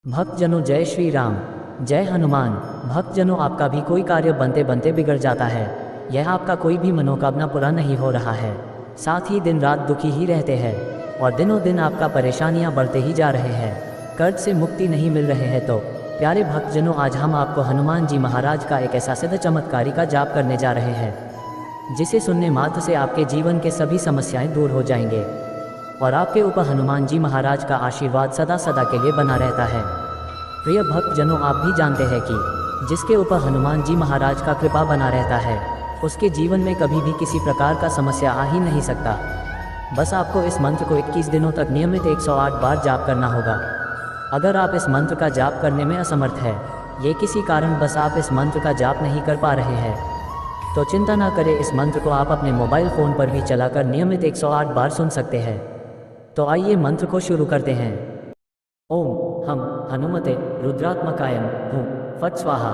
भक्तजनों जय श्री राम, जय हनुमान। भक्तजनों आपका भी कोई कार्य बनते बनते बिगड़ जाता है। यह आपका कोई भी मनोकामना पूरा नहीं हो रहा है, साथ ही दिन रात दुखी ही रहते हैं और दिनों दिन आपका परेशानियां बढ़ते ही जा रहे हैं, कर्ज से मुक्ति नहीं मिल रहे हैं। तो प्यारे भक्तजनों, आज हम आपको हनुमान जी महाराज का एक ऐसा सिद्ध चमत्कारी का जाप करने जा रहे हैं जिसे सुनने मात्र से आपके जीवन के सभी समस्याएं दूर हो जाएंगे और आपके ऊपर हनुमान जी महाराज का आशीर्वाद सदा सदा के लिए बना रहता है। प्रिय भक्तजनों, आप भी जानते हैं कि जिसके ऊपर हनुमान जी महाराज का कृपा बना रहता है उसके जीवन में कभी भी किसी प्रकार का समस्या आ ही नहीं सकता। बस आपको इस मंत्र को 21 दिनों तक नियमित 108 बार जाप करना होगा। अगर आप इस मंत्र का जाप करने में असमर्थ है, ये किसी कारण बस आप इस मंत्र का जाप नहीं कर पा रहे हैं, तो चिंता ना करें, इस मंत्र को आप अपने मोबाइल फ़ोन पर भी चलाकर नियमित 108 बार सुन सकते हैं। तो आइए मंत्र को शुरू करते हैं। ओम हम हनुमते रुद्रात्मकायम हूँ फट स्वाहा।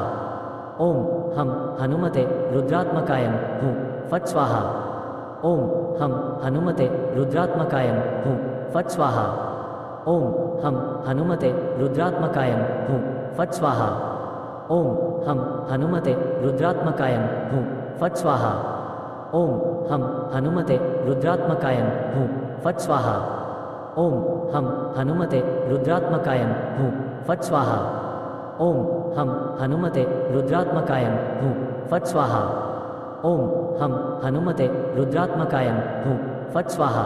ओम हम हनुमते रुद्रात्मकायम हूँ फट स्वाहा। ओम हम हनुमते रुद्रात्मकायम हूँ फट स्वाहा। ओम हम हनुमते रुद्रात्मकायम हूँ फट स्वाहा। ओम हम हनुमते रुद्रात्मकायम हूँ फट स्वाहा। ओम हम हनुमते रुद्रात्मकायम हूँ फट स्वाहा। ओम हम हनुमते रुद्रात्मकायम हूँ फट स्वाहा। ओम हम हनुमते रुद्रात्मकायम हूँ फट स्वाहा। ओम हम हनुमते रुद्रात्मकायम हूँ फट स्वाहा।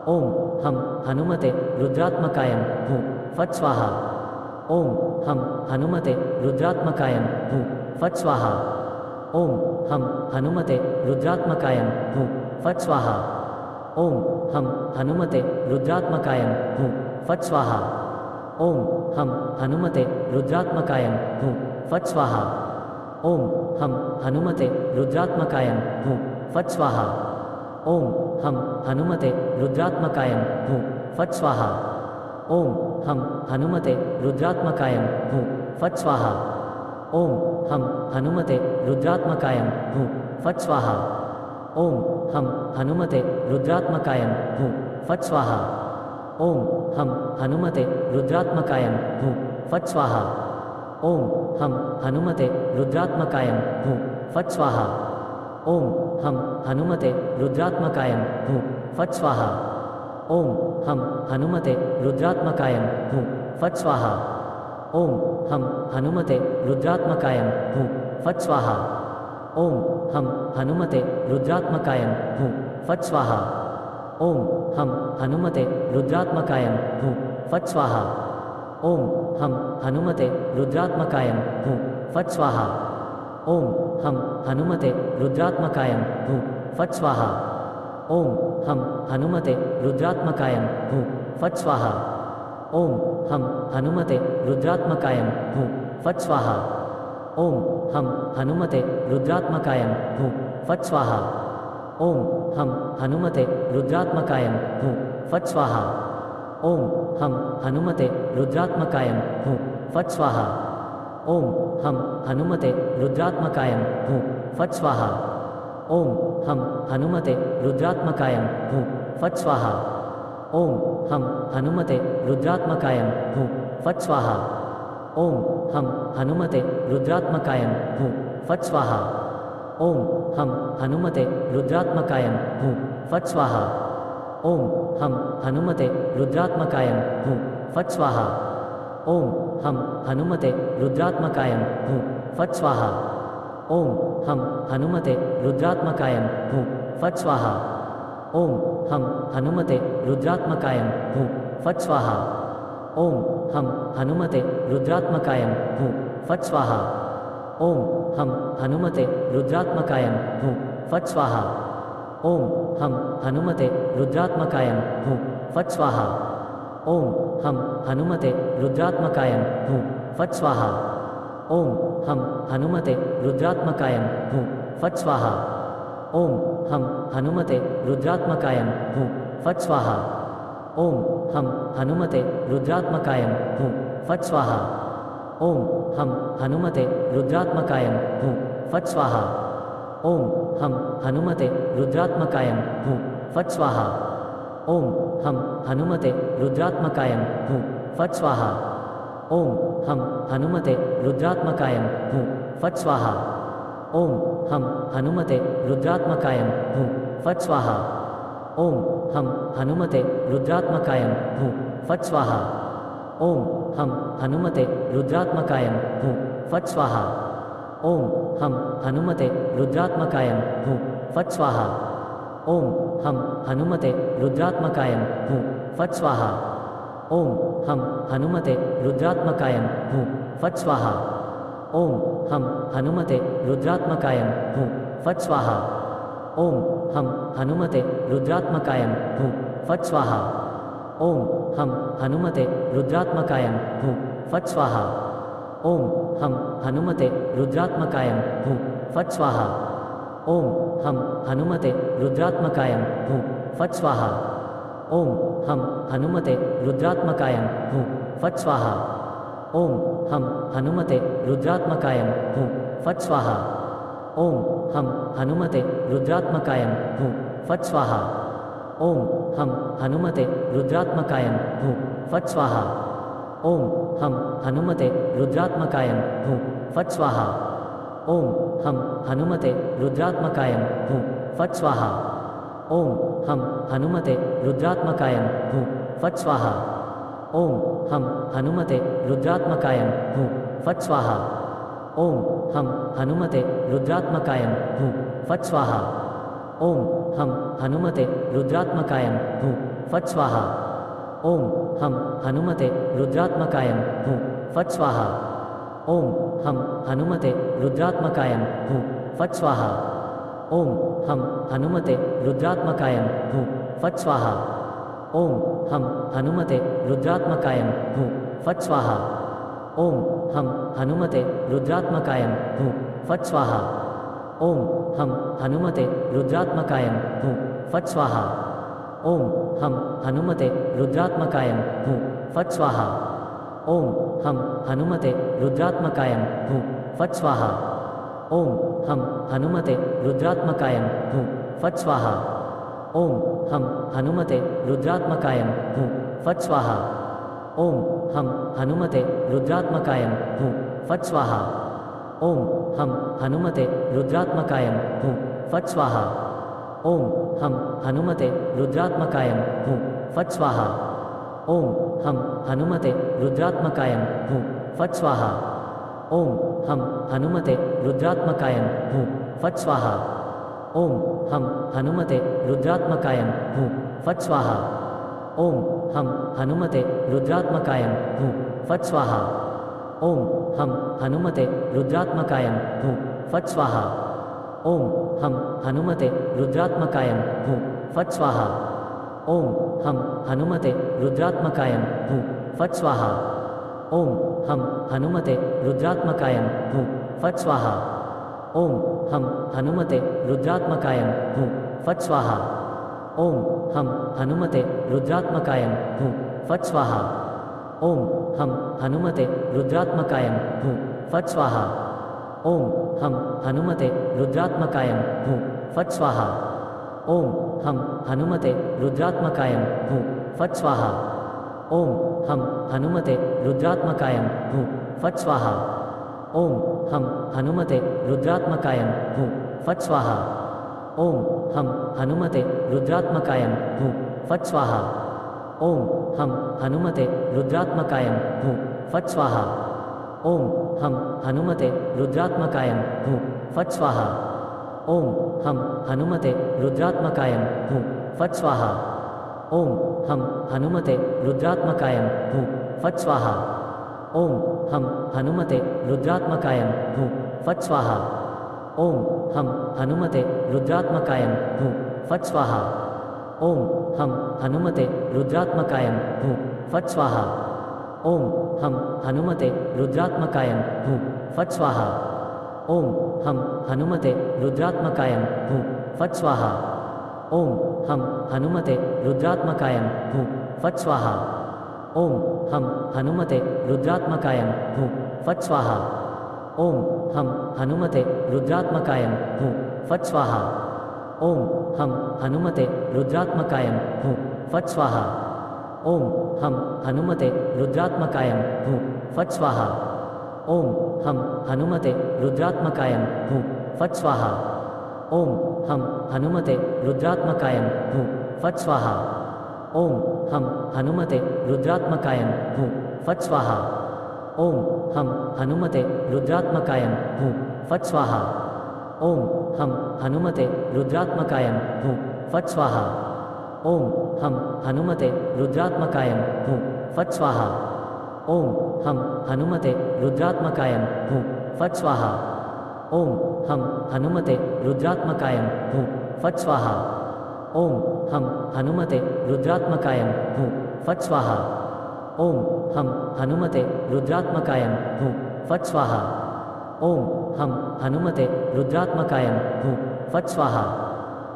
ओम हम हनुमते रुद्रात्मकायम हूँ फट स्वाहा। ओम हम हनुमते रुद्रात्मकायम हूँ फट स्वाहा। ओम हम हनुमते रुद्रात्मकायम हूँ फट स्वाहा। ओम हम हनुमते रुद्रात्मकायम हूँ फट स्वाहा। ओम हम हनुमते रुद्रात्मकायम हूँ फट स्वाहा। ओम हम हनुमते रुद्रात्मकायम हूँ फट स्वाहा। ओम हम हनुमते रुद्रात्मकायम हूँ फट स्वाहा। ओम हम हनुमते रुद्रात्मकायम हूँ फट स्वाहा। ओम हम हनुमते रुद्रात्मकायम हूँ फट स्वाहा। ओम हम हनुमते रुद्रात्मकायम हूँ फट स्वाहा। ओम हम हनुमते रुद्रात्मकायम हूँ फट स्वाहा। ओम हम हनुमते रुद्रात्मकायम हूँ फट स्वाहा। ओम हम हनुमते रुद्रात्मकायम हूँ फट स्वाहा। ओम हम हनुमते रुद्रात्मकायम हूँ फट स्वाहा। ओम हम हनुमते रुद्रात्मकायम हूँ फट स्वाहा। ओम हम हनुमते रुद्रात्मकायम हूँ फट स्वाहा। ओम हम हनुमते रुद्रात्मकायम हूँ फट स्वाहा। ओम हम हनुमते रुद्रात्मकायम हूँ फट स्वाहा। ओम हम हनुमते रुद्रात्मकायम हूँ फट स्वाहा। ओम हम हनुमते रुद्रात्मकायम हूँ फट स्वाहा। ओम हम हनुमते रुद्रात्मकायम हूँ फट स्वाहा। ओम हम हनुमते रुद्रात्मकायम हूँ फट स्वाहा। ओम हम हनुमते रुद्रात्मकायम हूँ फट स्वाहा। ओम हम हनुमते रुद्रात्मकायम हूँ फट स्वाहा। ओम हम हनुमते रुद्रात्मकायम हूँ फट स्वाहा। ओम हम हनुमते रुद्रात्मकायम हूँ फट स्वाहा। ओम हम हनुमते रुद्रात्मकायम हूँ फट स्वाहा। ओम हम हनुमते रुद्रात्मकायम हूँ फट स्वाहा। ओम हम हनुमते रुद्रात्मकायम हूँ फट स्वाहा। ओम हम हनुमते रुद्रात्मकायम हूँ फट स्वाहा। ओम हम हनुमते रुद्रात्मकायम हूँ फट स्वाहा। ओम हम हनुमते रुद्रात्मकायम हूँ फट स्वाहा। ओम हम हनुमते रुद्रात्मकायम हूँ फट स्वाहा। ओम हम हनुमते रुद्रात्मकायम हूँ फट स्वाहा। ओम हम हनुमते रुद्रात्मकायम हूँ फट स्वाहा। ओम हम हनुमते रुद्रात्मकायम हूँ फट स्वाहा। ओम हम हनुमते रुद्रात्मकायम हूँ फट स्वाहा। ओम हम हनुमते रुद्रात्मकायम हूँ फट स्वाहा। ओम हम हनुमते रुद्रात्मकायम हूँ फट स्वाहा। ओम हम हनुमते रुद्रात्मकायम हूँ फट स्वाहा। ओम हम हनुमते रुद्रात्मकायम हूँ फट स्वाहा। ओम हम हनुमते रुद्रात्मकायम हूँ फट स्वाहा। ओम हम हनुमते रुद्रात्मकायम हूँ फट स्वाहा। ओम हम हनुमते रुद्रात्मकाय हूँ फट स्वाहा। ओम हम हनुमते रुद्रात्मकाय हूँ फट स्वाहा। ओम हम हनुमते रुद्रात्मकाय हूँ फट स्वाहा। ओम हम हनुमते रुद्रात्मकाय हूँ फट स्वाहा। ओम हम हनुमते रुद्रात्मकाय हूँ फट स्वाहा। ओम हम हनुमते रुद्रात्मकाय हूँ फट स्वाहा। ओम हम हनुमते रुद्रात्मकाय हूँ फट स्वाहा। ओम हम हनुमते रुद्रात्मकाय हूँ फट स्वाहा। ओम हम हनुमते रुद्रात्मकाय हूँ फट स्वाहा। ओम हम हनुमते रुद्रात्मकाय हूँ फट स्वाहा। ओम हम हनुमते रुद्रात्मकाय हूँ फट स्वाहा। ओम हम हनुमते रुद्रात्मकाय हूँ फट स्वाहा। ओम हम हनुमते रुद्रात्मकाय हूँ फट स्वाहा। ओम हम हनुमते रुद्रात्मकाय हूँ फट स्वाहा। ओम हम हनुमते रुद्रात्मकाय हूँ फट स्वाहा। ओम हम हनुमते रुद्रात्मकाय हूँ फट स्वाहा। ओम हम हनुमते रुद्रात्मकाय हूँ फट स्वाहा। ओम हम हनुमते रुद्रात्मकाय हूँ फट स्वाहा। ओम हम हनुमते रुद्रात्मकाय हूँ फट स्वाहा। ओम हम हनुमते रुद्रात्मकाय हूँ फट स्वाहा। ओम हम हनुमते रुद्रात्मकाय हूँ फट स्वाहा। ओम हम हनुमते रुद्रात्मकाय हूँ फट स्वाहा। ओम हम हनुमते रुद्रात्मकाय हूँ फट स्वाहा। ओम हम हनुमते रुद्रात्मकाय हूँ फट स्वाहा। ओम हम हनुमते रुद्रात्मकाय हूँ फट स्वाहा। ओम हम हनुमते रुद्रात्मकाय हूँ फट स्वाहा। ओम हम हनुमते रुद्रात्मकाय हूँ फट स्वाहा। ओम हम हनुमते रुद्रात्मकाय हूँ फट स्वाहा। ओम हम हनुमते रुद्रात्मकाय हूँ फट स्वाहा। ओम हम हनुमते रुद्रात्मकाय हूँ फट स्वाहा। ओम हम हनुमते रुद्रात्मकाय हूँ फट स्वाहा। ओम हम हनुमते रुद्रात्मकाय हूँ फट स्वाहा। ओम हम हनुमते रुद्रात्मकाय हूँ फट स्वाहा। ओम हम हनुमते रुद्रात्मकाय हूँ फट स्वाहा। ओम हम हनुमते रुद्रात्मकाय हूँ फट स्वाहा। ओम हम हनुमते रुद्रात्मकाय हूँ फट स्वाहा। ओम हम हनुमते रुद्रात्मकाय हूँ फट स्वाहा। ओम हम हनुमते रुद्रात्मकाय हूँ फट स्वाहा। ओम हम हनुमते रुद्रात्मकाय हूँ फट स्वाहा। ओम हम हनुमते रुद्रात्मकाय हूँ फट स्वाहा। ओम हम हनुमते रुद्रात्मकाय हूँ फट स्वाहा। ओम हम हनुमते रुद्रात्मकाय हूँ फट स्वाहा। ओम हम हनुमते रुद्रात्मकाय हूँ फट स्वाहा। ओम हम हनुमते रुद्रात्मकाय हूँ फट स्वाहा। ओम हम हनुमते रुद्रात्मकाय हूँ फट स्वाहा। ओम हम हनुमते रुद्रात्मकाय हूँ फट स्वाहा। ओम हम हनुमते रुद्रात्मकाय हूँ फट स्वाहा। ओम हम हनुमते रुद्रात्मकाय हूँ फट स्वाहा। ओम हम हनुमते रुद्रात्मकाय हूँ फट स्वाहा। ओम हम हनुमते रुद्रात्मकाय हूँ फट स्वाहा। ओम हम हनुमते रुद्रात्मकाय हूँ फट स्वाहा। ओम हम हनुमते रुद्रात्मकाय हूँ फट स्वाहा। ओम हम हनुमते रुद्रात्मकाय हूँ फट स्वाहा। ओम हम हनुमते रुद्रात्मकाय हूँ फट स्वाहा। ओम हम हनुमते रुद्रात्मकाय हूँ फट स्वाहा। ओम हम हनुमते रुद्रात्मकाय हूँ फट स्वाहा। ओम हम हनुमते रुद्रात्मकाय हूँ फट स्वाहा। ओम हम हनुमते रुद्रात्मकाय हूँ फट स्वाहा। ओम हम हनुमते रुद्रात्मकाय हूँ फट स्वाहा। ओम हम हनुमते रुद्रात्मकाय हूँ फट स्वाहा। ओम हम हनुमते रुद्रात्मकाय हूँ फट स्वाहा। ओम हम हनुमते रुद्रात्मकाय हूँ फट स्वाहा। ओम हम हनुमते रुद्रात्मकाय हूँ फट स्वाहा। ओम हम हनुमते रुद्रात्मकाय हूँ फट स्वाहा। ओम हम हनुमते रुद्रात्मकाय हूँ फट स्वाहा। ओम हम हनुमते रुद्रात्मकाय हूँ फट स्वाहा। ओम हम हनुमते रुद्रात्मकाय हूँ फट स्वाहा। ओम हम हनुमते रुद्रात्मकाय हूँ फट स्वाहा। ओम हम हनुमते रुद्रात्मकाय हूँ फट स्वाहा। ओम हम हनुमते रुद्रात्मकाय हूँ फट स्वाहा। ओम हम हनुमते रुद्रात्मकाय हूँ फट स्वाहा। ओम हम हनुमते रुद्रात्मकाय हूँ फट स्वाहा। ओम हम हनुमते रुद्रात्मकाय हूँ फट स्वाहा। ओम हम हनुमते रुद्रात्मकाय हूँ फट स्वाहा। ओम हम हनुमते रुद्रात्मकाय हूँ फट स्वाहा। ओम हम हनुमते रुद्रात्मकाय हूँ फट स्वाहा।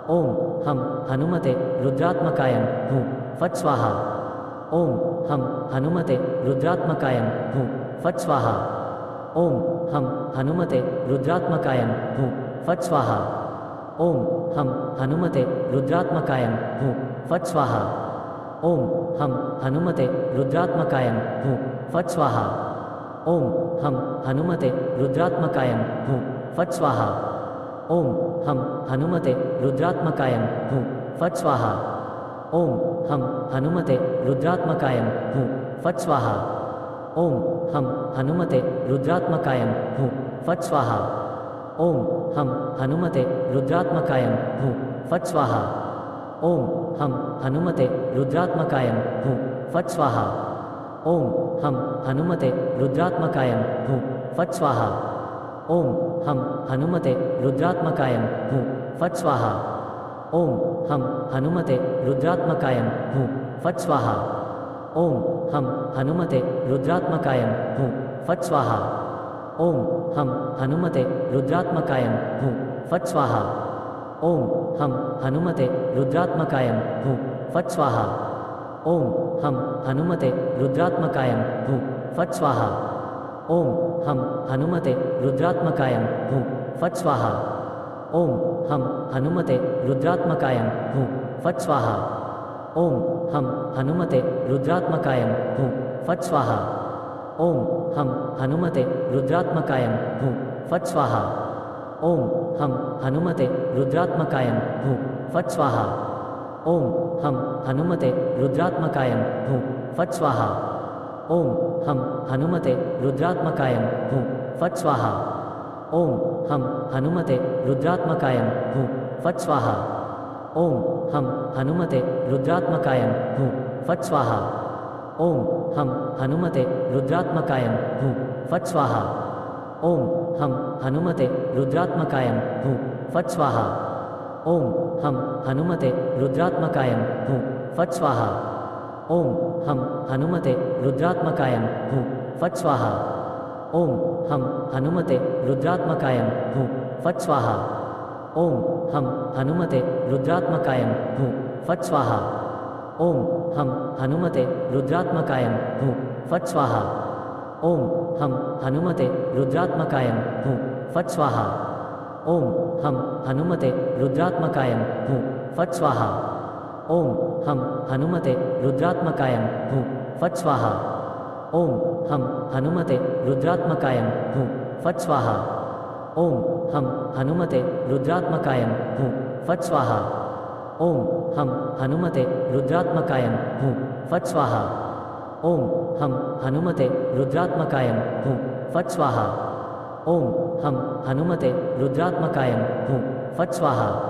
ओम हम हनुमते रुद्रात्मकाय हूँ फट स्वाहा। ओम हम हनुमते रुद्रात्मकाय हूँ फट स्वाहा। ओम हम हनुमते रुद्रात्मकाय हूँ फट स्वाहा। ओम हम हनुमते रुद्रात्मकाय हूँ फट स्वाहा। ओम हम हनुमते रुद्रात्मकाय हूँ फट स्वाहा। ओम हम हनुमते रुद्रात्मकाय हूँ फट स्वाहा। ओम हम हनुमते रुद्रात्मकाय हूँ फट स्वाहा। ओम हम हनुमते रुद्रात्मकाय हूँ फट स्वाहा। ओम हम हनुमते रुद्रात्मकाय हूँ फट स्वाहा। ओम हम हनुमते रुद्रात्मकाय हूँ फट स्वाहा। ओम हम हनुमते रुद्रात्मकाय हूँ फट स्वाहा। ओम हम हनुमते रुद्रात्मकाय हूँ फट स्वाहा। ओम हम हनुमते रुद्रात्मकाय हूँ फट स्वाहा। ओम हम हनुमते रुद्रात्मकाय हूँ फट स्वाहा। ओम हम हनुमते रुद्रात्मकाय हूँ फट स्वाहा। ओम हम हनुमते रुद्रात्मकाय हूँ फट स्वाहा। ओम हम हनुमते रुद्रात्मकाय हूँ फट स्वाहा। ओम हम हनुमते रुद्रात्मकाय हूँ फट स्वाहा। ओम हम हनुमते रुद्रात्मकाय हूँ फट स्वाहा। ओम हम हनुमते रुद्रात्मकाय हूँ फट स्वाहा। ओम हम हनुमते रुद्रात्मकाय हूँ फट स्वाहा। ओम हम हनुमते रुद्रात्मकाय हूँ फट स्वाहा। ओम हम हनुमते रुद्रात्मकाय हूँ फट स्वाहा। ओम हम हनुमते रुद्रात्मकाय हूँ फट स्वाहा। ओम हम हनुमते रुद्रात्मकाय हूँ फट स्वाहा। ओम हम हनुमते रुद्रात्मकाय हूँ फट स्वाहा। ओम हम हनुमते रुद्रात्मकाय हूँ फट स्वाहा। ओम हम हनुमते रुद्रात्मकाय हूँ फट स्वाहा। ओम हम हनुमते रुद्रात्मकाय हूँ फट स्वाहा। ओम हम हनुमते रुद्रात्मकाय हूँ फट स्वाहा। ओम हम हनुमते रुद्रात्मकाय हूँ फट स्वाहा। ओम हम हनुमते रुद्रात्मकाय हूँ फट स्वाहा। ओम हम हनुमते रुद्रात्मकाय हूँ फट स्वाहा। ओम हम हनुमते रुद्रात्मकाय हूँ फट स्वाहा। ओम हम हनुमते रुद्रात्मकाय हूँ फट स्वाहा। ओम हम हनुमते रुद्रात्मकाय हूँ फट स्वाहा। ओम हम हनुमते रुद्रात्मकाय हूँ फट स्वाहा। ओम हम हनुमते रुद्रात्मकाय हूँ फट स्वाहा। ओम हम हनुमते रुद्रात्मकाय हूँ फट स्वाहा। ओम हम हनुमते रुद्रात्मकाय हूँ फट स्वाहा। ओम हम हनुमते रुद्रात्मकाय हूँ फट स्वाहा। ओम हम हनुमते रुद्रात्मकाय हूँ फट स्वाहा।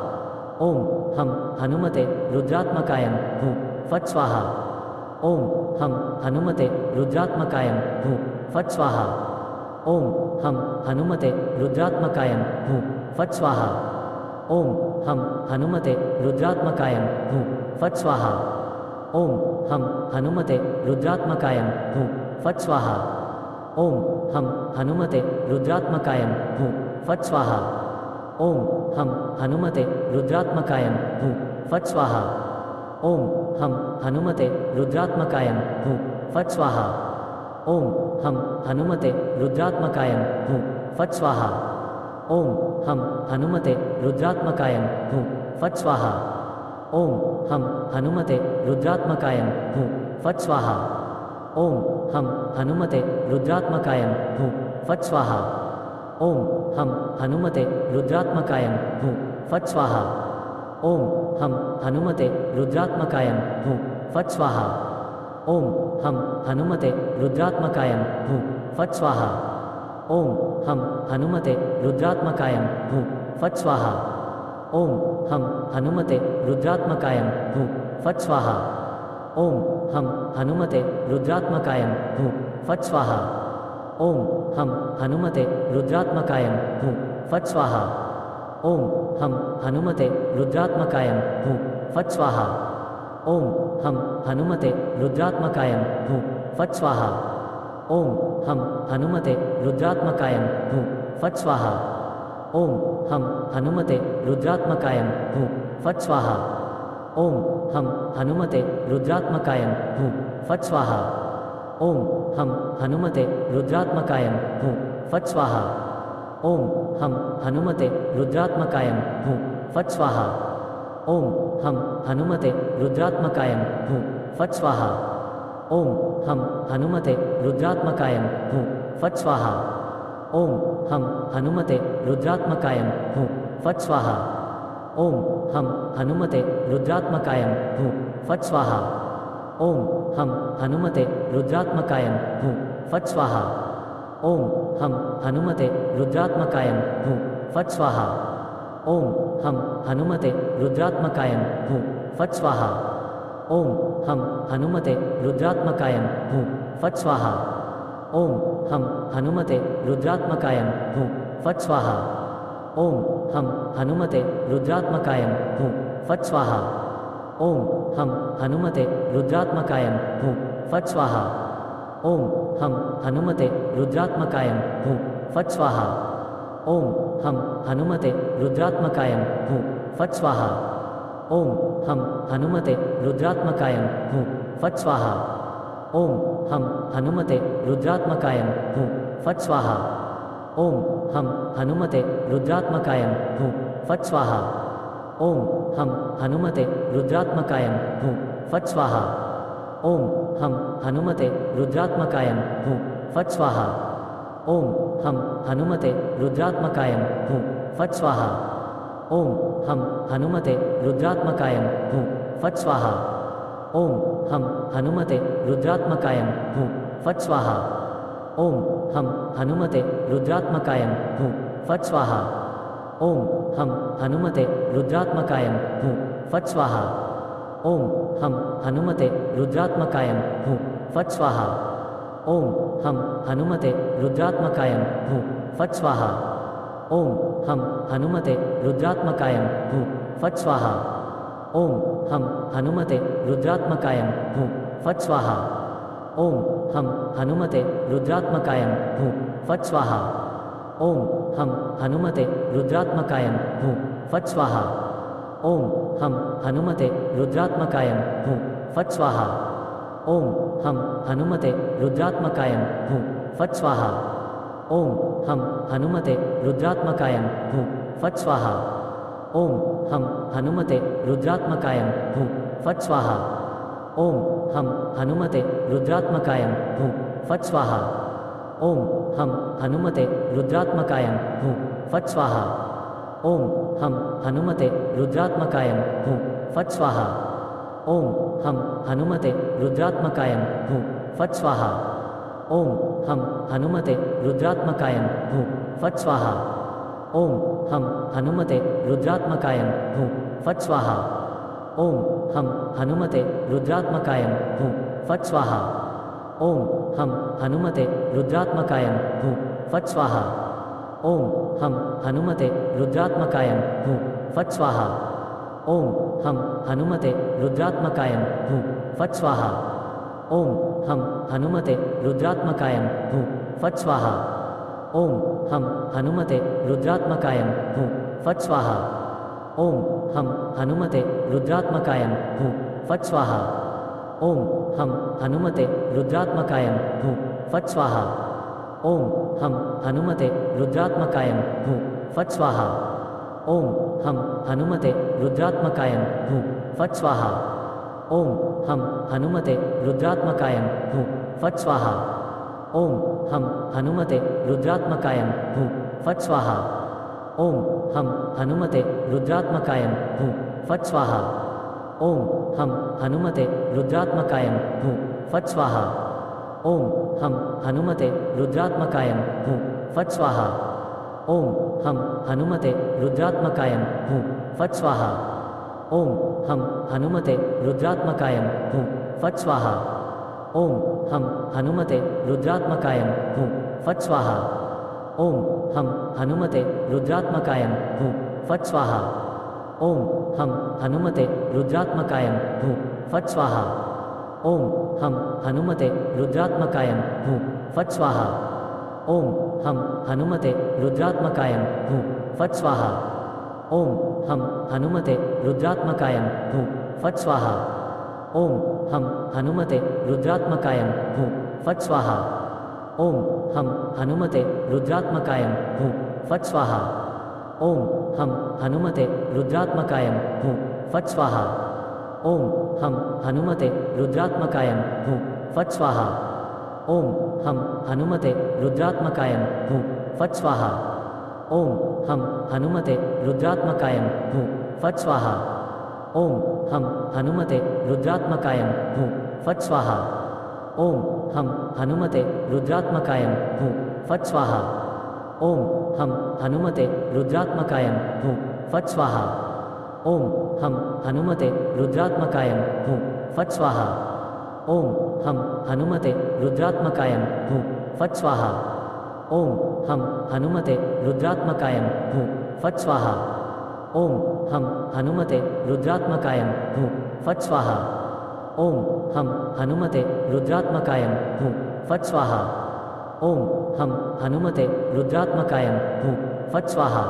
ओम हम हनुमते रुद्रात्मकाय हूँ फट स्वाहा। ओम हम हनुमते रुद्रात्मकाय हूँ फट स्वाहा। ओम हम हनुमते रुद्रात्मकाय हूँ फट स्वाहा। ओम हम हनुमते रुद्रात्मकाय हूँ फट स्वाहा। ओम हम हनुमते रुद्रात्मकाय हूँ फट स्वाहा। ओम हम हनुमते रुद्रात्मकाय हूँ फट स्वाहा। ओम हम हनुमते रुद्रात्मकाय हूँ फट स्वाहा। ओम हम हनुमते रुद्रात्मकाय हूँ फट स्वाहा। ओम हम हनुमते रुद्रात्मकाय हूँ फट स्वाहा। ओम हम हनुमते रुद्रात्मकाय हूँ फट स्वाहा। ओम हम हनुमते रुद्रात्मकाय हूँ फट स्वाहा। ओम हम हनुमते रुद्रात्मकाय हूँ फट स्वाहा। ओम हम हनुमते रुद्रात्मकाय हूँ फट स्वाहा। ओम हम हनुमते रुद्रात्मकाय हूँ फट स्वाहा। ओम हम हनुमते रुद्रात्मकाय हूँ फट स्वाहा। ओम हम हनुमते रुद्रात्मकाय हूँ फट स्वाहा। ओम हम हनुमते रुद्रात्मकाय हूँ फट स्वाहा। ओम हम हनुमते रुद्रात्मकाय हूँ फट स्वाहा। ओम हम हनुमते रुद्रात्मकाय हूँ फट स्वाहा। ओम हम हनुमते रुद्रात्मकाय हूँ फट स्वाहा। ओम हम हनुमते रुद्रात्मकाय हूँ फट स्वाहा। ओम हम हनुमते रुद्रात्मकाय हूँ फट स्वाहा। ओम हम हनुमते रुद्रात्मकाय हूँ फट स्वाहा। ओम हम हनुमते रुद्रात्मकाय हूँ फट स्वाहा। ओम हम हनुमते रुद्रात्मकाय हूँ फट स्वाहा। ओम हम हनुमते रुद्रात्मकाय हूँ फट स्वाहा। ओम हम हनुमते रुद्रात्मकाय हूँ फट स्वाहा। ओम हम हनुमते रुद्रात्मकाय हूँ फट स्वाहा। ओम हम हनुमते रुद्रात्मकाय हूँ फट स्वाहा। ओम हम हनुमते रुद्रात्मकाय हूँ फट स्वाहा। ओम हम हनुमते रुद्रात्मकाय हूँ फट स्वाहा। ओम हम हनुमते रुद्रात्मकाय हूँ फट स्वाहा। ओम हम हनुमते रुद्रात्मकाय हूँ फट स्वाहा। ओम हम हनुमते रुद्रात्मकाय हूँ फट स्वाहा। ओम हम हनुमते रुद्रात्मकाय हूँ फट स्वाहा। ओम हम हनुमते रुद्रात्मकाय हूँ फट स्वाहा। ओम हम हनुमते रुद्रात्मकाय हूँ फट स्वाहा। ओम हम हनुमते रुद्रात्मकाय हूँ फट स्वाहा। ओम हम हनुमते रुद्रात्मकाय हूँ फट स्वाहा। ओम हम हनुमते रुद्रात्मकाय हूँ फट स्वाहा। ओम हम हनुमते रुद्रात्मकाय हूँ फट स्वाहा। ओम हम हनुमते रुद्रात्मकाय हूँ फट स्वाहा। ओम हम हनुमते रुद्रात्मकाय हूँ फट स्वाहा। ओम हम हनुमते रुद्रात्मकाय हूँ फट स्वाहा। ओम हम हनुमते रुद्रात्मकाय हूँ फट स्वाहा। ओम हम हनुमते रुद्रात्मकाय हूँ फट स्वाहा। ओम हम हनुमते रुद्रात्मकाय हूँ फट स्वाहा। ओम हम हनुमते रुद्रात्मकाय हूँ फट स्वाहा। ओम हम हनुमते रुद्रात्मकाय हूँ फट स्वाहा। ओम हम हनुमते रुद्रात्मकाय हूँ फट स्वाहा। ओम हम हनुमते रुद्रात्मकाय हूँ फट स्वाहा। ओम हम हनुमते रुद्रात्मकाय हूँ फट स्वाहा। ओम हम हनुमते रुद्रात्मकाय हूँ फट स्वाहा। ओम हम हनुमते रुद्रात्मकाय हूँ फट स्वाहा। ओम हम हनुमते रुद्रात्मकाय हूँ फट स्वाहा। ओम हम हनुमते रुद्रात्मकाय हूँ फट स्वाहा। ओम हम हनुमते रुद्रात्मकाय हूँ फट स्वाहा। ओम हम हनुमते रुद्रात्मकाय हूँ फट स्वाहा। ओम हम हनुमते रुद्रात्मकाय हूँ फट स्वाहा। ओम हम हनुमते रुद्रात्मकाय हूँ फट स्वाहा। ओम हम हनुमते रुद्रात्मकाय हूँ फट स्वाहा। ओम हम हनुमते रुद्रात्मकाय हूँ फट स्वाहा। ओम हम हनुमते रुद्रात्मकाय हूँ फट स्वाहा। ओम हम हनुमते रुद्रात्मकाय हूँ फट स्वाहा। ओम हम हनुमते रुद्रात्मकाय हूँ फट स्वाहा। ओम हम हनुमते रुद्रात्मकाय हूँ फट स्वाहा। ओम हम हनुमते रुद्रात्मकाय हूँ फट स्वाहा। ओम हम हनुमते रुद्रात्मकाय हूँ फट स्वाहा। ओम हम हनुमते रुद्रात्मकाय हूँ फट स्वाहा। ओम हम हनुमते रुद्रात्मकाय हूँ फट स्वाहा। ओम हम हनुमते रुद्रात्मकाय हूँ फट स्वाहा। ओम हम हनुमते रुद्रात्मकाय हूँ फट स्वाहा। ओम हम हनुमते रुद्रात्मकाय हूँ फट स्वाहा। ओम हम हनुमते रुद्रात्मकाय हूँ फट स्वाहा। ओम हम हनुमते रुद्रात्मकाय हूँ फट स्वाहा। ओम हम हनुमते रुद्रात्मकाय हूँ फट स्वाहा। ओम हम हनुमते रुद्रात्मकाय हूँ फट स्वाहा। ओम हम हनुमते रुद्रात्मकाय हूँ फट स्वाहा। ओम हम हनुमते रुद्रात्मकाय हूँ फट स्वाहा। ओम हम हनुमते रुद्रात्मकाय हूँ फट स्वाहा। ओम हम हनुमते रुद्रात्मकाय हूँ फट स्वाहा। ओम हम हनुमते रुद्रात्मकाय हूँ फट स्वाहा। ओम हम हनुमते रुद्रात्मकाय हूँ फट स्वाहा। ओम हम हनुमते रुद्रात्मकाय हूँ फट स्वाहा। ओम हम हनुमते रुद्रात्मकाय हूँ फट स्वाहा। ओम हम हनुमते रुद्रात्मकाय हूँ फट स्वाहा। ओम हम हनुमते रुद्रात्मकाय हूँ फट स्वाहा। ओम हम हनुमते रुद्रात्मकाय हूँ फट स्वाहा। ओम हम हनुमते रुद्रात्मकाय हूँ फट स्वाहा। ओम हम हनुमते रुद्रात्मकाय हूँ फट स्वाहा। ओम हम हनुमते रुद्रात्मकाय हूँ फट स्वाहा। ओम हम हनुमते रुद्रात्मकाय हूँ फट स्वाहा। ओम हम हनुमते रुद्रात्मकाय हूँ फट स्वाहा। ओम हम हनुमते रुद्रात्मकाय हूँ फट स्वाहा। ओम हम हनुमते रुद्रात्मकाय हूँ फट स्वाहा। ओम हम हनुमते रुद्रात्मकाय हूँ फट स्वाहा। ओम हम हनुमते रुद्रात्मकाय हूँ फट स्वाहा। ओम हम हनुमते रुद्रात्मकाय हूँ फट स्वाहा। ओम हम हनुमते रुद्रात्मकाय हूँ फट स्वाहा। ओम हम हनुमते रुद्रात्मकाय हूँ फट स्वाहा। ओम हम हनुमते रुद्रात्मकाय हूँ फट स्वाहा। ओम हम हनुमते रुद्रात्मकाय हूँ फट स्वाहा। ओम हम हनुमते रुद्रात्मकाय हूँ फट स्वाहा। ओम हम हनुमते रुद्रात्मकाय हूँ फट स्वाहा।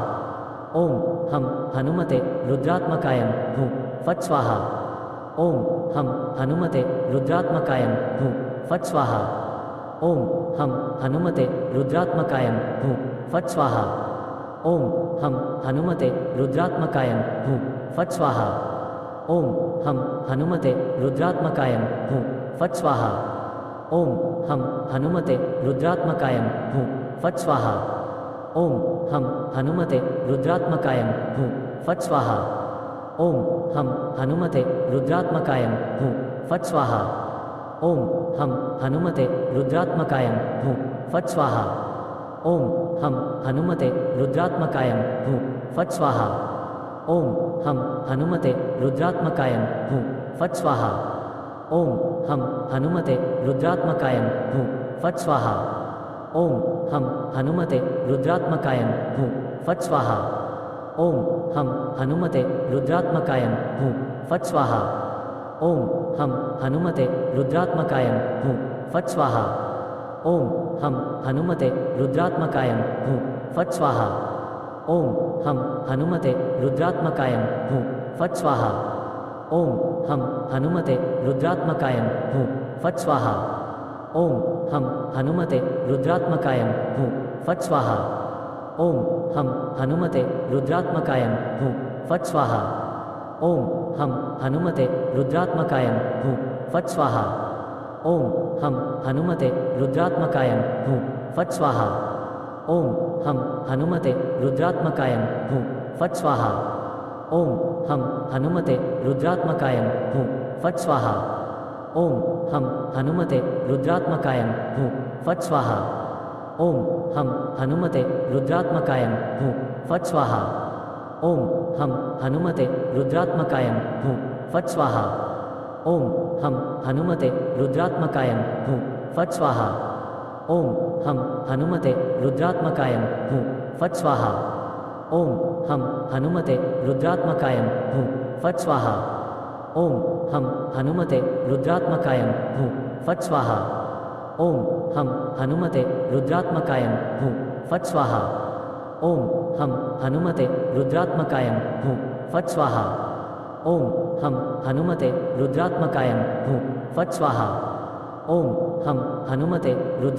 ओम हम हनुमते रुद्रात्मकाय हूँ फट स्वाहा। ओम हम हनुमते रुद्रात्मकाय हूँ फट स्वाहा। ओम हम हनुमते रुद्रात्मकाय हूँ फट स्वाहा। ओम हम हनुमते रुद्रात्मकाय हूँ फट स्वाहा। ओम हम हनुमते रुद्रात्मकाय हूँ फट स्वाहा। ओम हम हनुमते रुद्रात्मकाय हूँ फट स्वाहा। ओम हम हनुमते रुद्रात्मकाय हूँ फट स्वाहा। ओम हम हनुमते रुद्रात्मकाय हूँ फट स्वाहा। ओम हम हनुमते रुद्रात्मकाय हूँ फट स्वाहा। ओम हम हनुमते रुद्रात्मकाय हूँ फट स्वाहा। ओम हम हनुमते रुद्रात्मकाय हूँ फट स्वाहा। ओम हम हनुमते रुद्रात्मकाय हूँ फट स्वाहा। ओम हम हनुमते रुद्रात्मकाय हूँ फट स्वाहा। ओम हम हनुमते रुद्रात्मकाय हूँ फट स्वाहा। ओम हम हनुमते रुद्रात्मकाय हूँ फट स्वाहा। ओम हम हनुमते रुद्रात्मकाय हूँ फट स्वाहा। ओम हम हनुमते रुद्रात्मकाय हूँ फट स्वाहा। ओम हम हनुमते रुद्रात्मकाय हूँ फट स्वाहा। ओम हम हनुमते रुद्रात्मकाय हूँ फट स्वाहा। ओम हम हनुमते रुद्रात्मकाय हूँ फट स्वाहा। ओम हम हनुमते रुद्रात्मकाय हूँ फट स्वाहा। ओम हम हनुमते रुद्रात्मकाय हूँ फट स्वाहा। ओम हम हनुमते रुद्रात्मकाय हूँ फट स्वाहा। ओम हम हनुमते रुद्रात्मकाय हूँ फट स्वाहा। ओम हम हनुमते रुद्रात्मकाय हूँ फट स्वाहा। ओम हम हनुमते रुद्रात्मकाय हूँ फट स्वाहा। ओम हम हनुमते रुद्रात्मकाय हूँ फट स्वाहा। ओम हम हनुमते रुद्रात्मकाय हूँ फट स्वाहा। ओम हम हनुमते रुद्रात्मकाय हूँ फट स्वाहा। ओम हम हनुमते रुद्रात्मकाय हूँ फट स्वाहा। ओम हम हनुमते रुद्रात्मकाय हूँ फट स्वाहा। ओम हम हनुमते रुद्रात्मकाय हूँ फट स्वाहा। ओम हम हनुमते रुद्रात्मकाय हूँ फट स्वाहा। ओम हम हनुमते रुद्र